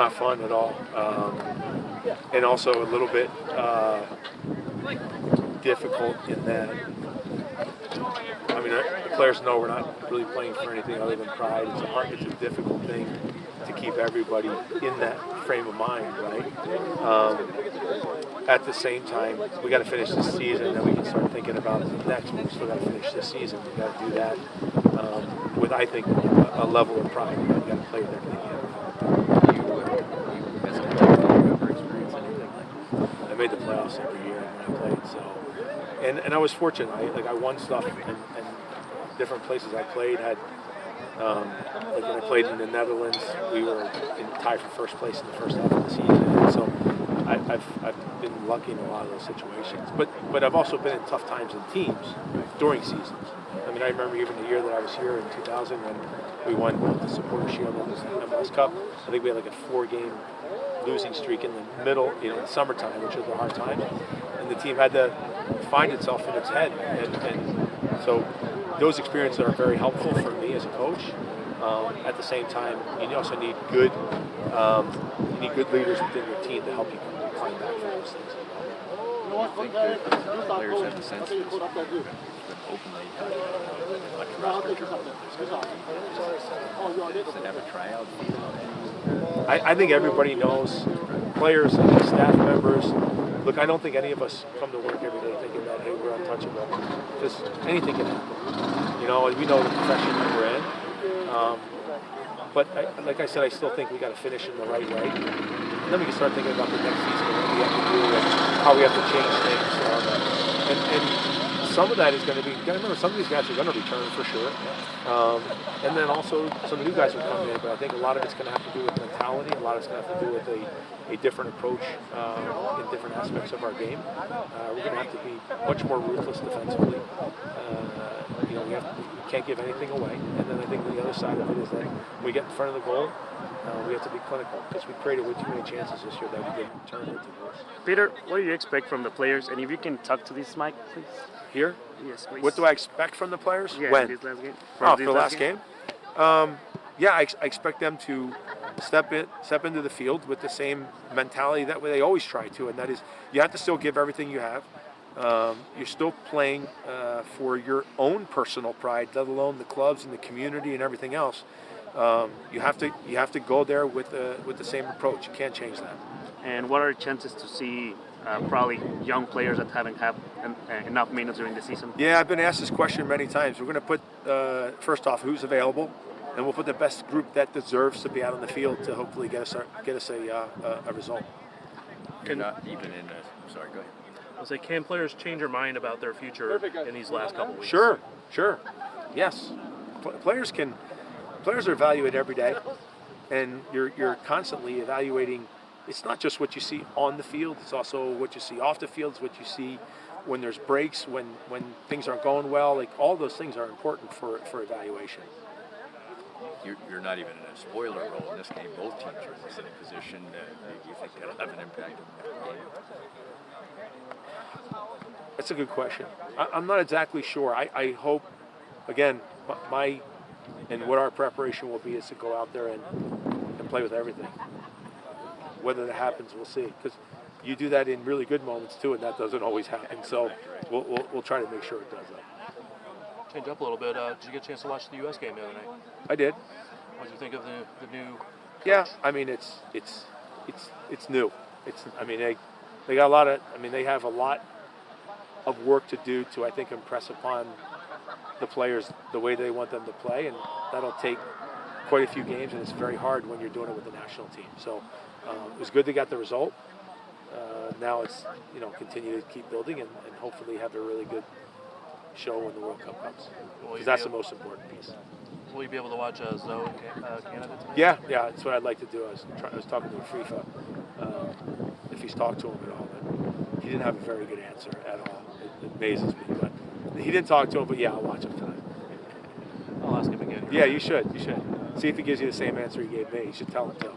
not fun at all, and also a little bit difficult in that. I mean, the players know we're not really playing for anything other than pride. It's a difficult thing to keep everybody in that frame of mind, right? At the same time, we got to finish this season, and then we can start thinking about the next one. We still got to finish this season. We got to do that with, I think, a level of pride. We got to play with everything. I made the playoffs every year when I played, so and I was fortunate. I won stuff, and different places I played had. Like when I played in the Netherlands, we were in tied for first place in the first half of the season. And so I've been lucky in a lot of those situations. But I've also been in tough times in teams during seasons. I mean, I remember even the year that I was here in 2000 when we won both the Supporter Shield and the MLS Cup. I think we had like a 4-game losing streak in the middle, in the summertime, which was a hard time. And the team had to find itself in its head. And so those experiences are very helpful for me as a coach. At the same time, you also need good leaders within your team to help you climb back from those things. I think the players have the sense that it's been openly does it have a tryout? I think everybody knows, players and staff members. Look, I don't think any of us come to work every day thinking that, hey, we're untouchable. Just anything can happen. You know, we know the profession that we're in. But like I said, I still think we got to finish in the right way. And then we can start thinking about the next season and what we have to do and how we have to change things. And some of that is going to be, you got to remember, some of these guys are going to return for sure. And then also some new guys will come in. But I think a lot of it's going to have to do with mentality. A lot of it's going to have to do with a different approach in different aspects of our game. We're going to have to be much more ruthless defensively. You know, we can't give anything away. And then I think the other side of it is that when we get in front of the goal, we have to be clinical because we created way too many chances this year that we didn't turn into goals. Peter, what do you expect from the players? And if you can talk to this mic, please. Here? Yes, please. What do I expect from the players? Yeah, when? This last game. For the last game? Yeah, I expect them to step into the field with the same mentality that they always try to, and that is you have to still give everything you have. You're still playing for your own personal pride, let alone the clubs and the community and everything else. You have to go there with the same approach. You can't change that. And what are the chances to see probably young players that haven't had enough minutes during the season? Yeah, I've been asked this question many times. We're going to put first off who's available, and we'll put the best group that deserves to be out on the field to hopefully get us a result. You're not even in the. Sorry, go ahead. I was like, can players change their mind about their future in these last couple weeks? Sure. Yes. Players are evaluated every day, and you're constantly evaluating. It's not just what you see on the field, it's also what you see off the field, it's what you see when there's breaks, when things aren't going well. Like all those things are important for evaluation. You're not even in a spoiler role in this game. Both teams are in the same position. Do you think that'll have an impact on the game? That's a good question. I'm not exactly sure. I hope, again, what our preparation will be is to go out there and play with everything. Whether that happens, we'll see. Because you do that in really good moments too, and that doesn't always happen. So we'll try to make sure it does that. Change up a little bit. Did you get a chance to watch the U.S. game the other night? I did. What did you think of the new coach? Yeah, I mean it's new. They got a lot of. I mean they have a lot of work to do to, I think, impress upon the players the way they want them to play, and that'll take quite a few games, and it's very hard when you're doing it with the national team. So it was good they got the result. Now it's continue to keep building and hopefully have a really good show when the World Cup comes, because that's the most important piece. Will you be able to watch Zoe Canada tonight? Yeah, that's what I'd like to do. I was talking to FIFA if he's talked to him at all. But he didn't have a very good answer at all. It amazes me, but he didn't talk to him. But yeah, I'll watch him tonight. I'll ask him again. Yeah, you should. See if he gives you the same answer he gave me. You should tell him to.